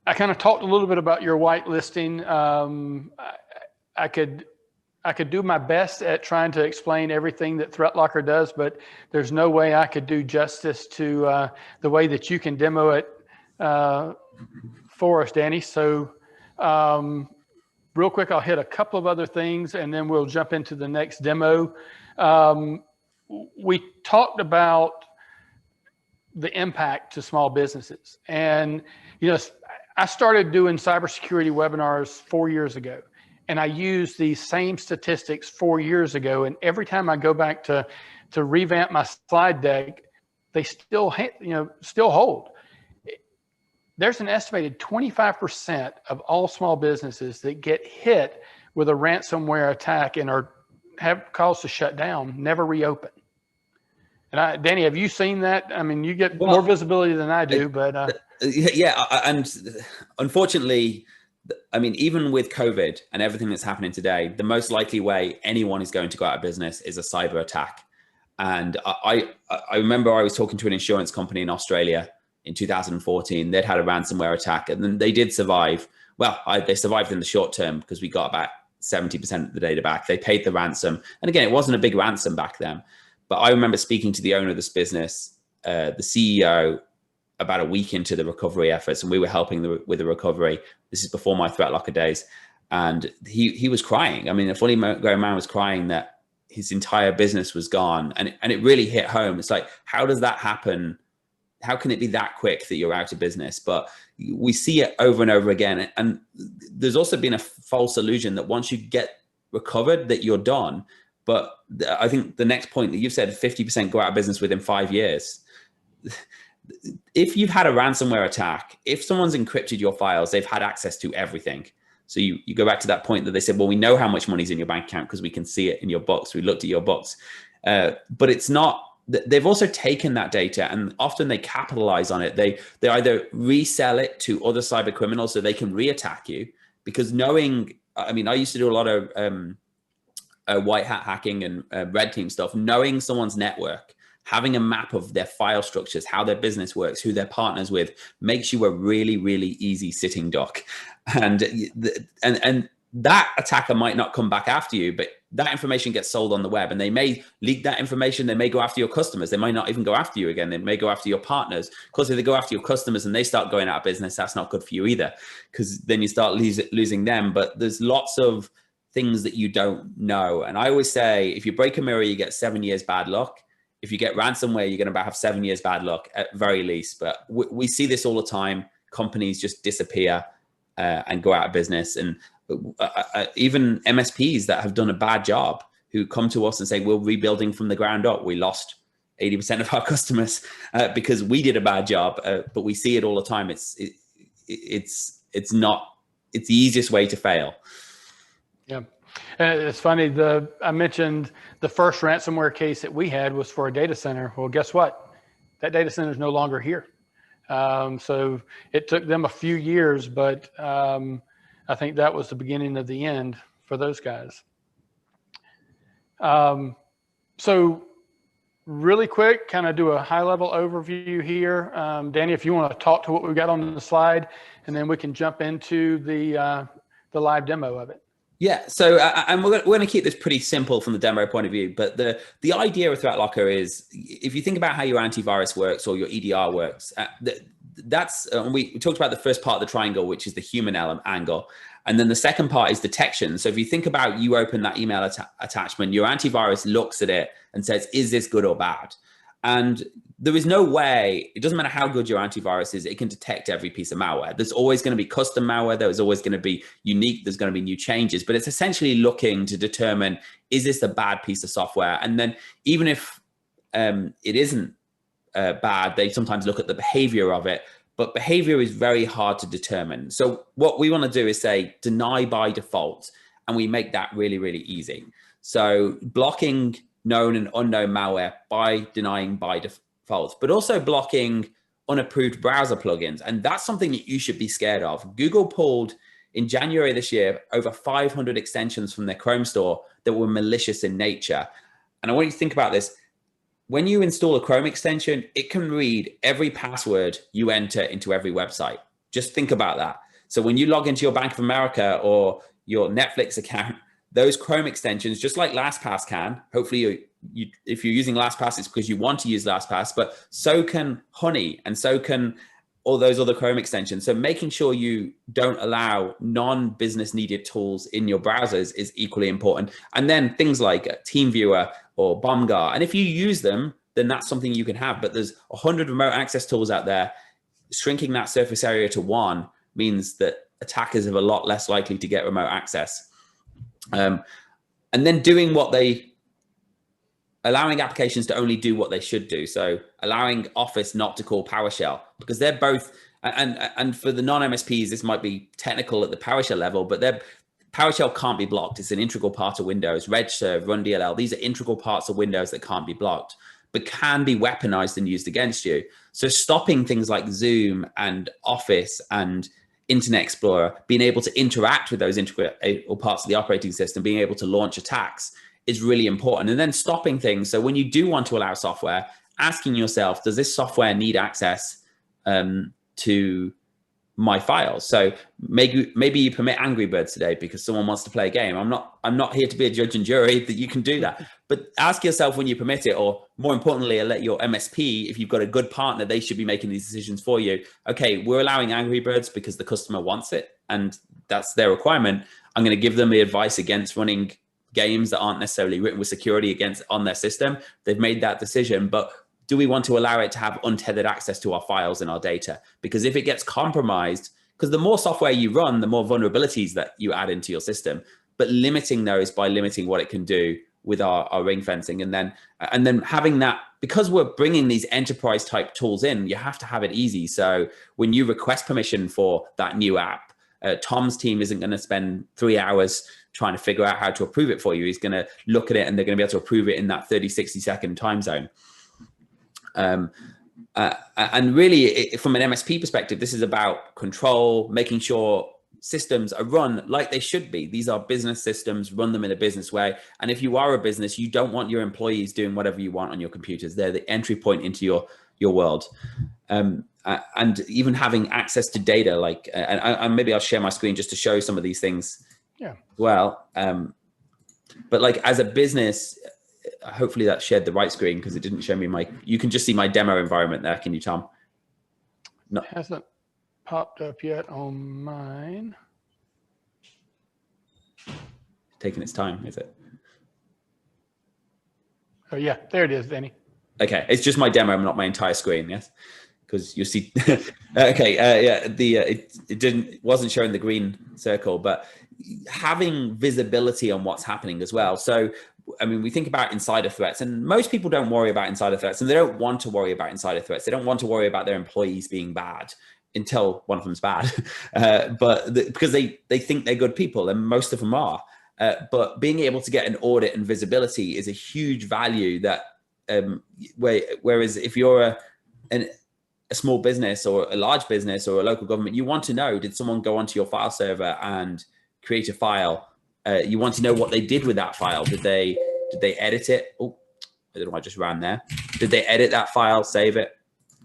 I kind of talked a little bit about your whitelisting. I could do my best at trying to explain everything that ThreatLocker does, but there's no way I could do justice to the way that you can demo it for us, Danny. So real quick, I'll hit a couple of other things and then we'll jump into the next demo. We talked about the impact to small businesses. And, I started doing cybersecurity webinars 4 years ago. And I used these same statistics 4 years ago. And every time I go back to revamp my slide deck, they still hold. There's an estimated 25% of all small businesses that get hit with a ransomware attack and have cause to shut down, never reopen. And Danny, have you seen that? I mean, you get more visibility than I do, but yeah, and unfortunately, I mean, even with COVID and everything that's happening today, the most likely way anyone is going to go out of business is a cyber attack. And I remember I was talking to an insurance company in Australia in 2014. They'd had a ransomware attack, and then they did survive. Well, they survived in the short term because we got about 70% of the data back. They paid the ransom. And again, it wasn't a big ransom back then. But I remember speaking to the owner of this business, the CEO, about a week into the recovery efforts, and we were helping with the recovery. This is before my ThreatLocker days. And he was crying. I mean, a fully grown man was crying that his entire business was gone. And it really hit home. It's like, how does that happen? How can it be that quick that you're out of business? But we see it over and over again. And there's also been a false illusion that once you get recovered, that you're done. But I think the next point that you've said, 50% go out of business within 5 years. If you've had a ransomware attack, if someone's encrypted your files, they've had access to everything. So you go back to that point that they said, well, we know how much money's in your bank account because we can see it in your books. We looked at your books. But it's not, they've also taken that data, and often they capitalize on it. They either resell it to other cyber criminals so they can reattack you, because knowing, I mean, I used to do a lot of white hat hacking and red team stuff. Knowing someone's network, having a map of their file structures, how their business works, who they're partners with, makes you a really, really easy sitting duck. And that attacker might not come back after you, but that information gets sold on the web, and they may leak that information. They may go after your customers. They might not even go after you again. They may go after your partners. Of course, if they go after your customers and they start going out of business, that's not good for you either, because then you start losing them. But there's lots of things that you don't know. And I always say, if you break a mirror, you get 7 years bad luck. If you get ransomware, you're going to have 7 years bad luck at very least. But we see this all the time. Companies just disappear and go out of business. And even MSPs that have done a bad job, who come to us and say, we're rebuilding from the ground up. We lost 80% of our customers because we did a bad job. But we see it all the time. It's the easiest way to fail. Yeah. It's funny, I mentioned the first ransomware case that we had was for a data center. Well, guess what? That data center is no longer here. So it took them a few years, but I think that was the beginning of the end for those guys. So really quick, kind of do a high-level overview here. Danny, if you want to talk to what we've got on the slide, and then we can jump into the live demo of it. Yeah, so and we're going to keep this pretty simple from the demo point of view, but the idea of ThreatLocker is, if you think about how your antivirus works or your EDR works, that's we talked about the first part of the triangle, which is the human angle, and then the second part is detection. So if you think about, you open that email attachment, your antivirus looks at it and says, is this good or bad? And there is no way, it doesn't matter how good your antivirus is, it can detect every piece of malware. There's always going to be custom malware. There's always going to be unique. There's going to be new changes, but it's essentially looking to determine, is this a bad piece of software? And then even if it isn't bad, they sometimes look at the behavior of it, but behavior is very hard to determine. So what we want to do is say, deny by default, and we make that really, really easy. So blocking known and unknown malware by denying by default, but also blocking unapproved browser plugins. And that's something that you should be scared of. Google pulled in January this year over 500 extensions from their Chrome store that were malicious in nature. And I want you to think about this. When you install a Chrome extension, it can read every password you enter into every website. Just think about that. So when you log into your Bank of America or your Netflix account, those Chrome extensions, just like LastPass can, hopefully if you're using LastPass, it's because you want to use LastPass, but so can Honey, and so can all those other Chrome extensions. So making sure you don't allow non-business needed tools in your browsers is equally important. And then things like TeamViewer or BombGuard. And if you use them, then that's something you can have. But there's 100 remote access tools out there. Shrinking that surface area to one means that attackers are a lot less likely to get remote access. And then allowing applications to only do what they should do. So allowing Office not to call PowerShell, because they're both, and for the non-MSPs, this might be technical at the PowerShell level, but PowerShell can't be blocked. It's an integral part of Windows. RegServe, RunDLL, these are integral parts of Windows that can't be blocked. but can be weaponized and used against you. So stopping things like Zoom and Office and Internet Explorer, being able to interact with those or parts of the operating system, being able to launch attacks is really important. And then stopping things. So when you do want to allow software, asking yourself, does this software need access to my files? So maybe you permit Angry Birds today because someone wants to play a game. I'm not here to be a judge and jury that you can do that, but ask yourself when you permit it, or more importantly, let your MSP, if you've got a good partner, they should be making these decisions for you. Okay, we're allowing Angry Birds because the customer wants it and that's their requirement. I'm going to give them the advice against running games that aren't necessarily written with security on their system. They've made that decision, but do we want to allow it to have untethered access to our files and our data? Because if it gets compromised, because the more software you run, the more vulnerabilities that you add into your system, but limiting those by limiting what it can do with our ring fencing. And then having that, because we're bringing these enterprise type tools in, you have to have it easy. So when you request permission for that new app, Tom's team isn't going to spend 3 hours trying to figure out how to approve it for you. He's going to look at it and they're going to be able to approve it in that 30, 60-second time zone. And really, from an MSP perspective, this is about control, making sure systems are run like they should be. These are business systems, run them in a business way. And if you are a business, you don't want your employees doing whatever you want on your computers. They're the entry point into your world. And even having access to data, like, and maybe I'll share my screen just to show some of these things. Yeah. Well, but like as a business, hopefully that shared the right screen because it didn't show me you can just see my demo environment there. Can you, Tom? No. It hasn't popped up yet on mine. Taking its time, is it? Oh yeah, there it is, Danny. Okay, it's just my demo, not my entire screen. Yes, because you see. Okay, yeah, it wasn't showing the green circle, but having visibility on what's happening as well. So, I mean, we think about insider threats, and most people don't worry about insider threats, and they don't want to worry about insider threats. They don't want to worry about their employees being bad until one of them's bad, because they think they're good people, and most of them are. But being able to get an audit and visibility is a huge value that, whereas if you're a small business or a large business or a local government, you want to know, did someone go onto your file server and create a file? You want to know what they did with that file. Did they edit it? Oh, I don't know, I just ran there. Did they edit that file, save it,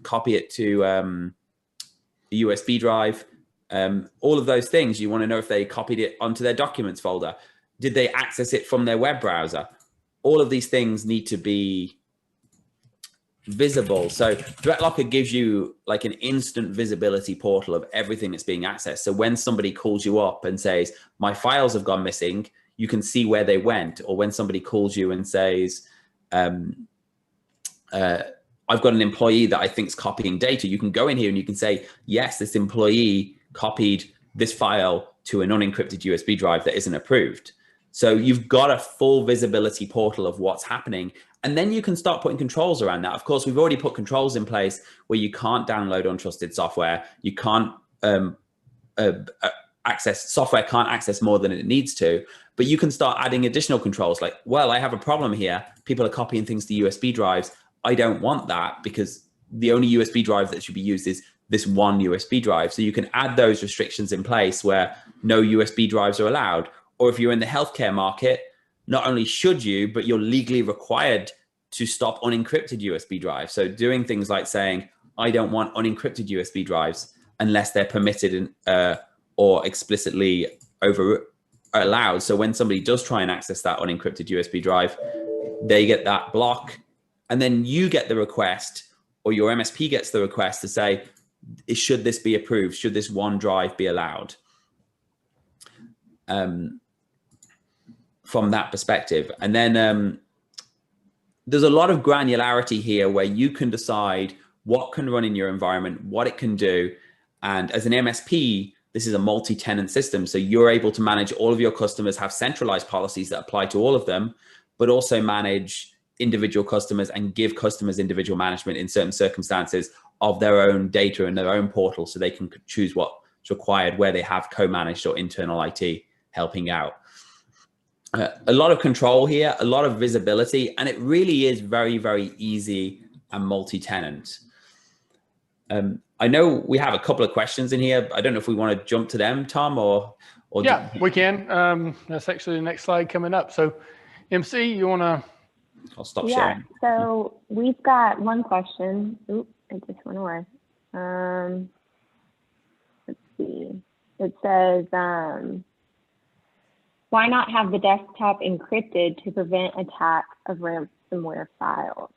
copy it to a USB drive? All of those things, you want to know if they copied it onto their documents folder. Did they access it from their web browser? All of these things need to be visible. So ThreatLocker gives you like an instant visibility portal of everything that's being accessed. So when somebody calls you up and says, my files have gone missing, you can see where they went. Or when somebody calls you and says, I've got an employee that I think is copying data, you can go in here and you can say, yes, this employee copied this file to an unencrypted USB drive that isn't approved. So you've got a full visibility portal of what's happening. And then you can start putting controls around that. Of course, we've already put controls in place where you can't download untrusted software. You can't software can't access more than it needs to, but you can start adding additional controls like, well, I have a problem here. People are copying things to USB drives. I don't want that because the only USB drive that should be used is this one USB drive. So you can add those restrictions in place where no USB drives are allowed. Or if you're in the healthcare market, not only should you, but you're legally required to stop unencrypted USB drives. So doing things like saying, I don't want unencrypted USB drives unless they're permitted or explicitly allowed. So when somebody does try and access that unencrypted USB drive, they get that block. And then you get the request, or your MSP gets the request to say, should this be approved? Should this one drive be allowed? From that perspective. And then there's a lot of granularity here where you can decide what can run in your environment, what it can do. And as an MSP, this is a multi-tenant system. So you're able to manage all of your customers, have centralized policies that apply to all of them, but also manage individual customers and give customers individual management in certain circumstances of their own data and their own portal, so they can choose what's required where they have co-managed or internal IT helping out. A lot of control here, a lot of visibility, and it really is very, very easy and multi-tenant. I know we have a couple of questions in here. I don't know if we want to jump to them, Tom, or yeah, we can. That's actually the next slide coming up. So, MC, you want to? I'll stop sharing. So we've got one question. Oop, it just went away. Let's see. It says, why not have the desktop encrypted to prevent attack of ransomware files?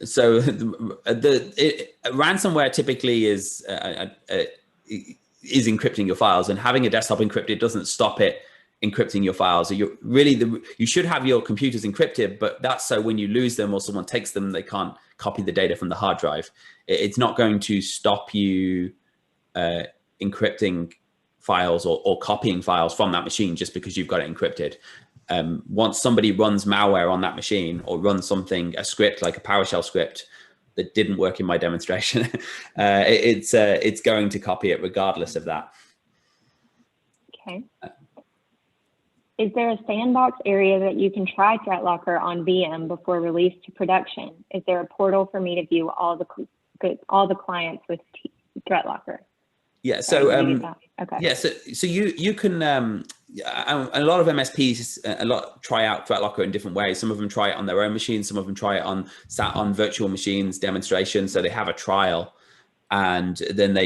So ransomware typically is encrypting your files, and having a desktop encrypted doesn't stop it encrypting your files. So you should have your computers encrypted, but that's so when you lose them or someone takes them, they can't copy the data from the hard drive. It's not going to stop you encrypting files or copying files from that machine just because you've got it encrypted. Once somebody runs malware on that machine or runs a script like a PowerShell script that didn't work in my demonstration, it's going to copy it regardless of that. Okay. Is there a sandbox area that you can try ThreatLocker on VM before release to production? Is there a portal for me to view all the clients with ThreatLocker? Yeah. So okay. Yeah. So you can a lot of MSPs try out ThreatLocker in different ways. Some of them try it on their own machines. Some of them try it on virtual machines demonstrations. So they have a trial, and then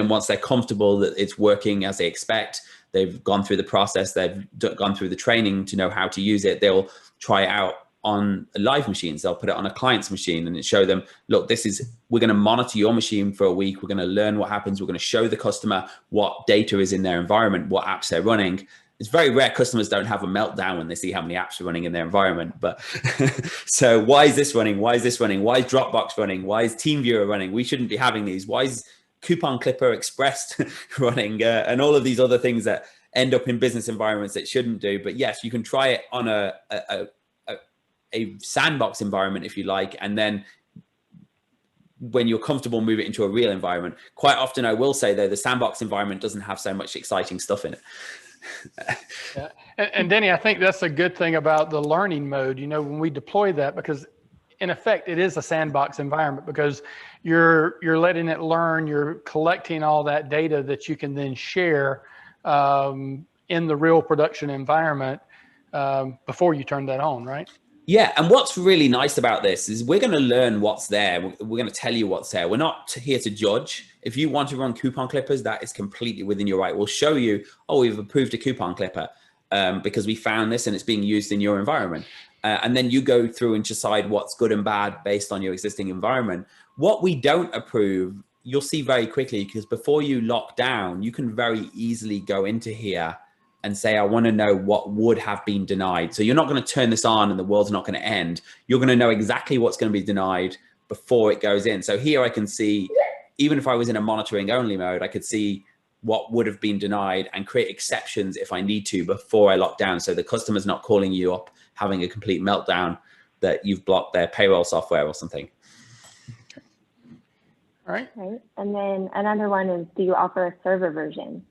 once they're comfortable that it's working as they expect, they've gone through the process, they've gone through the training to know how to use it, they'll try it out on live machines. They'll put it on a client's machine and show them, look, we're going to monitor your machine for a week. We're going to learn what happens. We're going to show the customer what data is in their environment, what apps they're running. It's very rare customers don't have a meltdown when they see how many apps are running in their environment. But so why is this running? Why is this running? Why is Dropbox running? Why is TeamViewer running? We shouldn't be having these. Why is Coupon Clipper Express running? And all of these other things that end up in business environments that shouldn't do. But yes, you can try it on a sandbox environment if you like, and then when you're comfortable, move it into a real environment. Quite often, I will say though, the sandbox environment doesn't have so much exciting stuff in it. Yeah. And Denny, I think that's a good thing about the learning mode, when we deploy that, because in effect, it is a sandbox environment because you're letting it learn, you're collecting all that data that you can then share in the real production environment before you turn that on, right? Yeah, and what's really nice about this is we're going to learn what's there. We're going to tell you what's there. We're not here to judge. If you want to run coupon clippers, that is completely within your right. We'll show you, we've approved a coupon clipper because we found this and it's being used in your environment. And then you go through and decide what's good and bad based on your existing environment. What we don't approve, you'll see very quickly, because before you lock down, you can very easily go into here and say, I want to know what would have been denied. So you're not going to turn this on and the world's not going to end. You're going to know exactly what's going to be denied before it goes in. So here I can see, even if I was in a monitoring only mode, I could see what would have been denied and create exceptions if I need to before I lock down. So the customer's not calling you up, having a complete meltdown that you've blocked their payroll software or something. All right. Okay. And then another one is, do you offer a server version?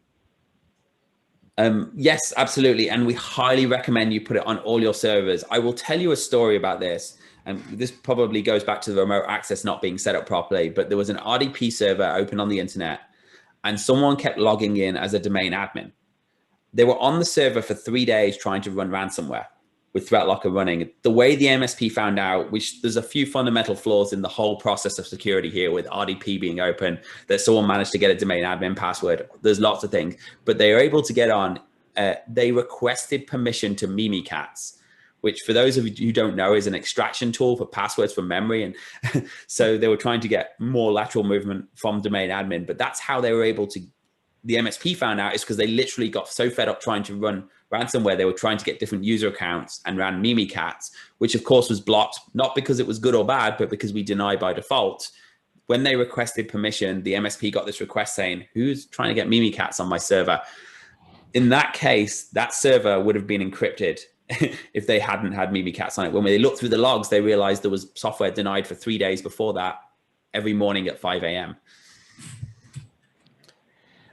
Yes, absolutely. And we highly recommend you put it on all your servers. I will tell you a story about this. And this probably goes back to the remote access not being set up properly, but there was an RDP server open on the internet and someone kept logging in as a domain admin. They were on the server for 3 days trying to run ransomware with ThreatLocker running. The way the MSP found out, which there's a few fundamental flaws in the whole process of security here with RDP being open, that someone managed to get a domain admin password. There's lots of things, but they were able to get on. They requested permission to Mimikatz, which for those of you who don't know is an extraction tool for passwords from memory. And so they were trying to get more lateral movement from domain admin, but that's how they were able to, the MSP found out, is because they literally got so fed up trying to run ransomware. They were trying to get different user accounts and ran Mimikatz, which of course was blocked, not because it was good or bad, but because we deny by default. When they requested permission, the MSP got this request saying, who's trying to get Mimikatz on my server? In that case, that server would have been encrypted if they hadn't had Mimikatz on it. When they looked through the logs, they realized there was software denied for 3 days before that, every morning at 5 a.m.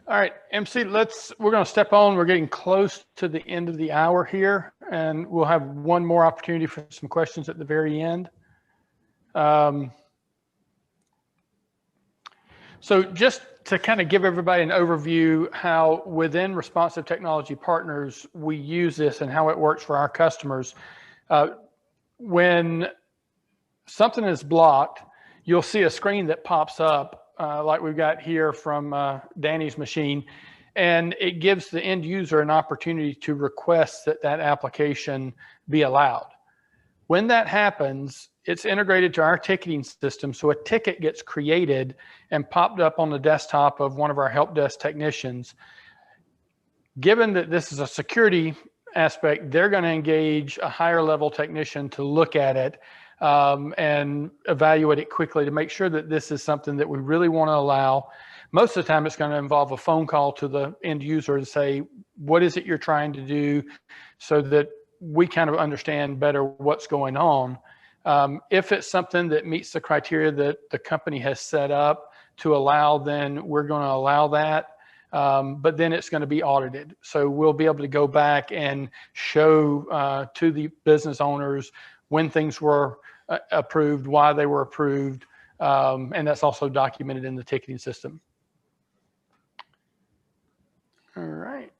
All right, MC, we're going to step on. We're getting close to the end of the hour here, and we'll have one more opportunity for some questions at the very end. So just to kind of give everybody an overview how within Responsive Technology Partners, we use this and how it works for our customers. When something is blocked, you'll see a screen that pops up like we've got here from Danny's machine, and it gives the end user an opportunity to request that that application be allowed. When that happens, it's integrated to our ticketing system, so a ticket gets created and popped up on the desktop of one of our help desk technicians. Given that this is a security aspect, they're going to engage a higher level technician to look at it and evaluate it quickly to make sure that this is something that we really want to allow. Most of the time, it's going to involve a phone call to the end user to say, what is it you're trying to do, so that we kind of understand better what's going on. If it's something that meets the criteria that the company has set up to allow, then we're going to allow that. But then it's going to be audited. So we'll be able to go back and show to the business owners when things were approved, why they were approved, and that's also documented in the ticketing system. All right.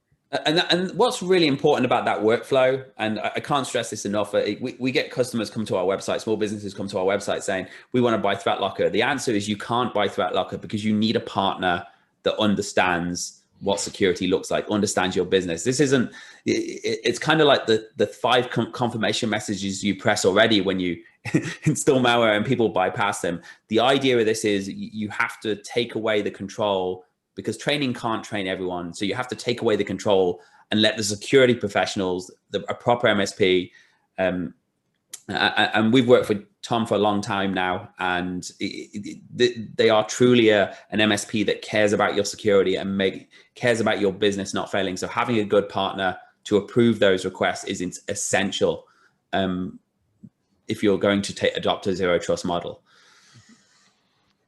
And what's really important about that workflow, and I can't stress this enough, we get customers come to our website, small businesses come to our website saying, we want to buy ThreatLocker. The answer is you can't buy ThreatLocker because you need a partner that understands what security looks like, understands your business. This isn't, it's kind of like the 5 confirmation messages you press already when you install malware and people bypass them. The idea of this is you have to take away the control, because training can't train everyone. So you have to take away the control and let the security professionals, a proper MSP, and we've worked with Tom for a long time now, and they are truly an MSP that cares about your security and cares about your business not failing. So having a good partner to approve those requests is essential if you're going to adopt a zero trust model.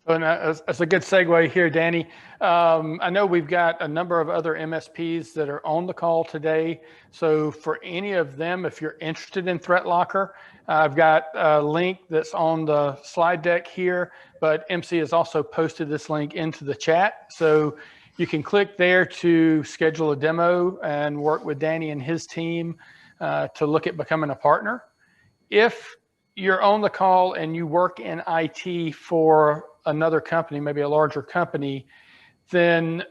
And that's a good segue here, Danny. I know we've got a number of other MSPs that are on the call today. So for any of them, if you're interested in ThreatLocker, I've got a link that's on the slide deck here, but MC has also posted this link into the chat. So you can click there to schedule a demo and work with Danny and his team to look at becoming a partner. If you're on the call and you work in IT for another company, maybe a larger company, then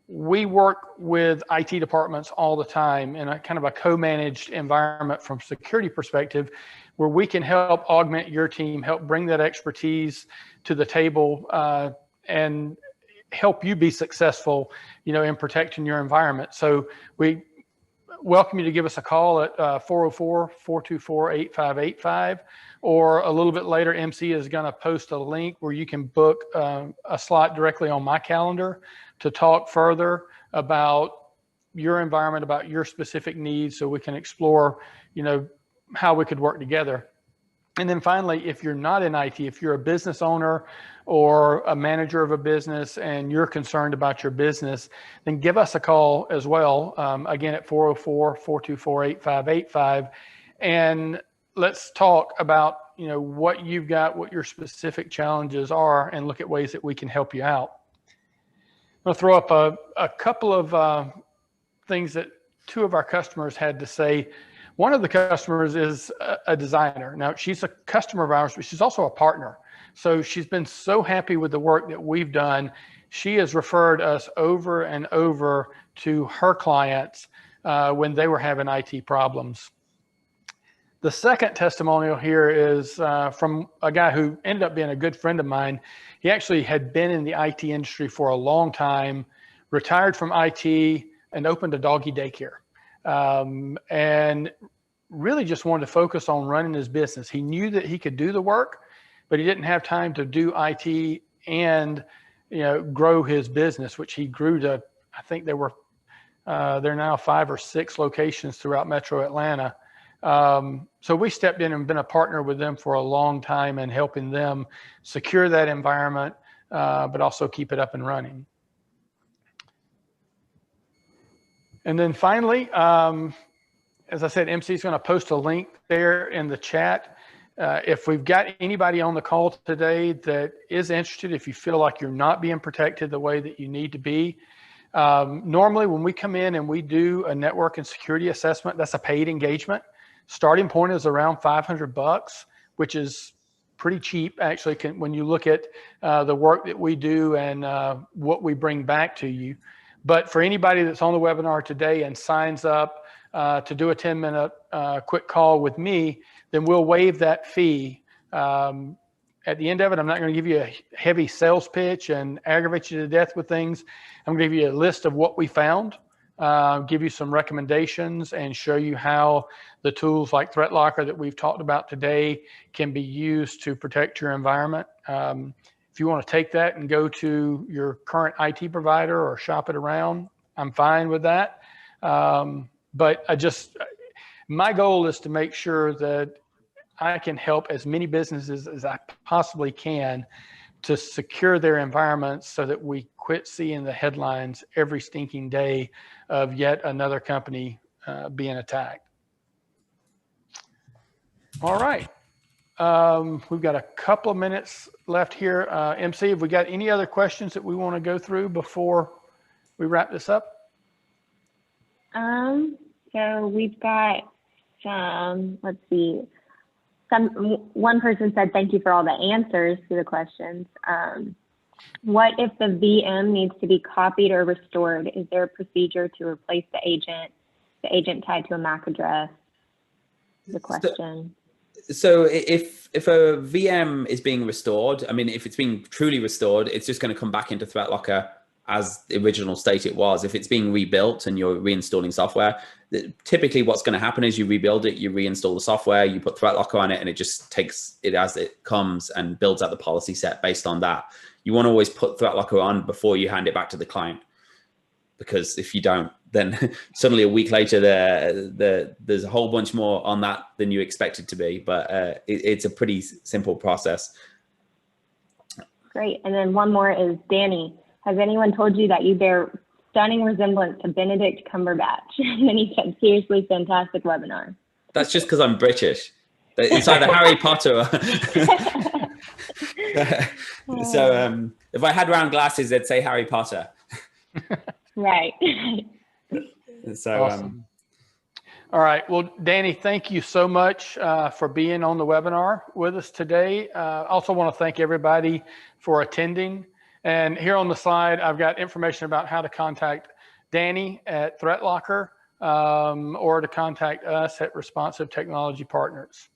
we work with IT departments all the time in a kind of a co-managed environment from security perspective, where we can help augment your team, help bring that expertise to the table, and help you be successful, in protecting your environment. So we welcome you to give us a call at 404-424-8585, or a little bit later, MC is going to post a link where you can book a slot directly on my calendar to talk further about your environment, about your specific needs, so we can explore, how we could work together. And then finally, if you're not in IT, if you're a business owner or a manager of a business and you're concerned about your business, then give us a call as well, again at 404-424-8585. And let's talk about, what you've got, what your specific challenges are, and look at ways that we can help you out. I'll throw up a couple of things that 2 of our customers had to say. One of the customers is a designer. Now, she's a customer of ours, but she's also a partner. So she's been so happy with the work that we've done. She has referred us over and over to her clients when they were having IT problems. The second testimonial here is from a guy who ended up being a good friend of mine. He actually had been in the IT industry for a long time, retired from IT, and opened a doggy daycare. And really just wanted to focus on running his business. He knew that he could do the work, but he didn't have time to do IT and, grow his business, which he grew to, I think there are now 5 or 6 locations throughout Metro Atlanta. So we stepped in and been a partner with them for a long time and helping them secure that environment, but also keep it up and running. And then finally, as I said, MC is going to post a link there in the chat. If we've got anybody on the call today that is interested, if you feel like you're not being protected the way that you need to be, normally when we come in and we do a network and security assessment, that's a paid engagement. Starting point is around $500, which is pretty cheap actually when you look at the work that we do and what we bring back to you. But for anybody that's on the webinar today and signs up to do a 10-minute quick call with me, then we'll waive that fee. At the end of it, I'm not going to give you a heavy sales pitch and aggravate you to death with things. I'm going to give you a list of what we found, give you some recommendations, and show you how the tools like ThreatLocker that we've talked about today can be used to protect your environment. If you want to take that and go to your current IT provider or shop it around, I'm fine with that. But my goal is to make sure that I can help as many businesses as I possibly can to secure their environments so that we quit seeing the headlines every stinking day of yet another company being attacked. All right. We've got a couple of minutes left here. MC, have we got any other questions that we want to go through before we wrap this up? So we've got some, let's see, one person said, thank you for all the answers to the questions. What if the VM needs to be copied or restored? Is there a procedure to replace the agent tied to a MAC address? The question. So if a VM is being restored, I mean, if it's being truly restored, it's just going to come back into ThreatLocker as the original state it was. If it's being rebuilt and you're reinstalling software, typically what's going to happen is you rebuild it, you reinstall the software, you put ThreatLocker on it, and it just takes it as it comes and builds out the policy set based on that. You want to always put ThreatLocker on before you hand it back to the client, because if you don't, then suddenly a week later there's a whole bunch more on that than you expect it to be. But it's a pretty simple process. Great. And then one more is, Danny, has anyone told you that you bear stunning resemblance to Benedict Cumberbatch? And then he said, seriously, fantastic webinar. That's just because I'm British. It's either Harry Potter or... So if I had round glasses, they'd say Harry Potter. Right. So, awesome. All right. Well, Danny, thank you so much for being on the webinar with us today. I also want to thank everybody for attending. And here on the slide, I've got information about how to contact Danny at ThreatLocker or to contact us at Responsive Technology Partners.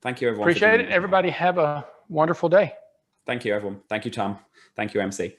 Thank you, everyone. Appreciate it. Everybody have a wonderful day. Thank you, everyone. Thank you, Tom. Thank you, MC.